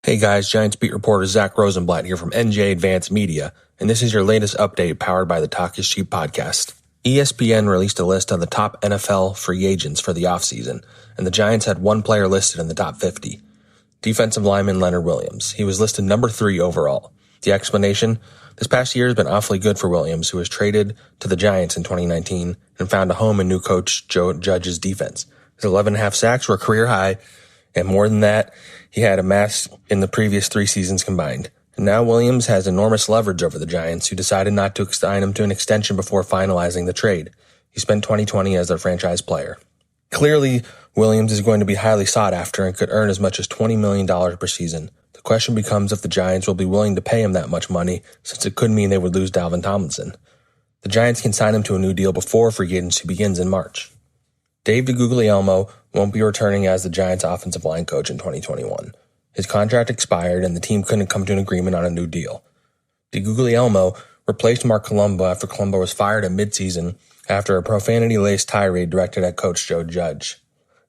Hey guys, Giants beat reporter Zach Rosenblatt here from NJ Advanced Media, and this is your latest update powered by the Talk is Cheap podcast. ESPN released a list of the top NFL free agents for the offseason, and the Giants had one player listed in the top 50. Defensive lineman Leonard Williams. He was listed number 3 overall. The explanation? This past year has been awfully good for Williams, who was traded to the Giants in 2019 and found a home in new coach Joe Judge's defense. His 11.5 sacks were a career high, and more than that, he had amassed in the previous 3 seasons combined. And now Williams has enormous leverage over the Giants, who decided not to sign him to an extension before finalizing the trade. He spent 2020 as their franchise player. Clearly, Williams is going to be highly sought after and could earn as much as $20 million per season. The question becomes if the Giants will be willing to pay him that much money, since it could mean they would lose Dalvin Tomlinson. The Giants can sign him to a new deal before free agency begins in March. Dave DeGuglielmo won't be returning as the Giants' offensive line coach in 2021. His contract expired and the team couldn't come to an agreement on a new deal. DeGuglielmo replaced Mark Colombo after Colombo was fired at midseason after a profanity-laced tirade directed at coach Joe Judge.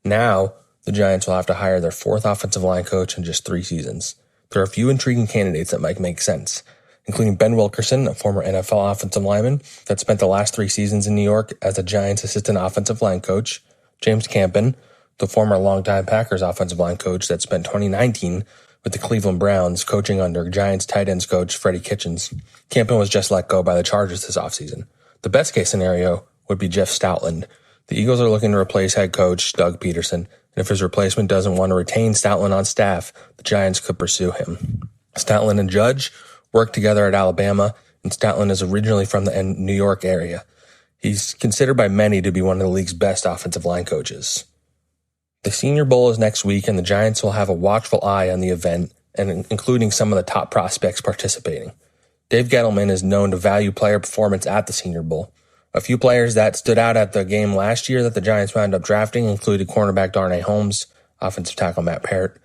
Now, the Giants will have to hire their 4th offensive line coach in just 3 seasons. There are a few intriguing candidates that might make sense, including Ben Wilkerson, a former NFL offensive lineman that spent the last 3 seasons in New York as the Giants' assistant offensive line coach, James Campen, the former longtime Packers offensive line coach that spent 2019 with the Cleveland Browns coaching under Giants tight ends coach Freddie Kitchens. Campen was just let go by the Chargers this offseason. The best case scenario would be Jeff Stoutland. The Eagles are looking to replace head coach Doug Peterson, and if his replacement doesn't want to retain Stoutland on staff, the Giants could pursue him. Stoutland and Judge worked together at Alabama, and Stoutland is originally from the New York area. He's considered by many to be one of the league's best offensive line coaches. The Senior Bowl is next week, and the Giants will have a watchful eye on the event, and including some of the top prospects participating. Dave Gettleman is known to value player performance at the Senior Bowl. A few players that stood out at the game last year that the Giants wound up drafting included cornerback Darnay Holmes, offensive tackle Matt Parrott,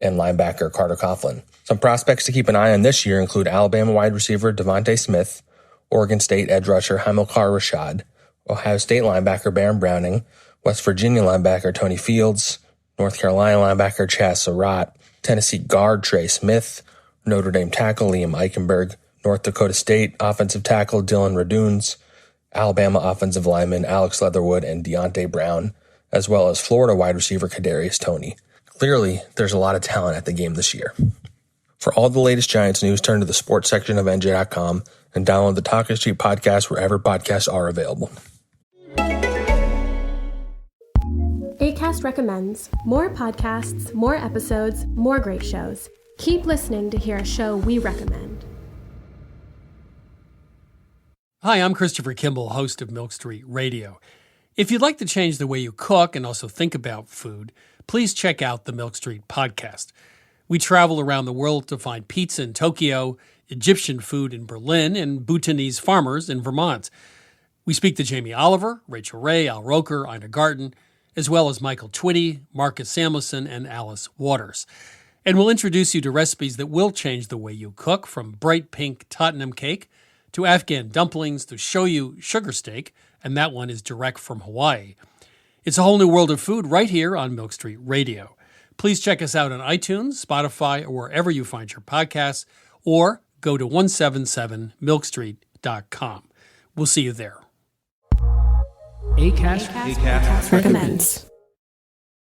and linebacker Carter Coughlin. Some prospects to keep an eye on this year include Alabama wide receiver Devontae Smith, Oregon State edge rusher Hamilcar Rashad, Ohio State linebacker Baron Browning, West Virginia linebacker Tony Fields, North Carolina linebacker Chaz Surratt, Tennessee guard Trey Smith, Notre Dame tackle Liam Eichenberg, North Dakota State offensive tackle Dylan Radunes, Alabama offensive lineman Alex Leatherwood and Deontay Brown, as well as Florida wide receiver Kadarius Toney. Clearly, there's a lot of talent at the game this year. For all the latest Giants news, turn to the sports section of NJ.com and download the Talk is Cheap podcast wherever podcasts are available. Acast recommends more podcasts, more episodes, more great shows. Keep listening to hear a show we recommend. Hi, I'm Christopher Kimball, host of Milk Street Radio. If you'd like to change the way you cook and also think about food, please check out the Milk Street podcast. We travel around the world to find pizza in Tokyo, Egyptian food in Berlin, and Bhutanese farmers in Vermont. We speak to Jamie Oliver, Rachel Ray, Al Roker, Ina Garten, as well as Michael Twitty, Marcus Samuelson, and Alice Waters. And we'll introduce you to recipes that will change the way you cook, from bright pink Tottenham cake to Afghan dumplings to shoyu sugar steak, and that one is direct from Hawaii. It's a whole new world of food right here on Milk Street Radio. Please check us out on iTunes, Spotify, or wherever you find your podcasts, or go to 177milkstreet.com. We'll see you there. Acast recommends.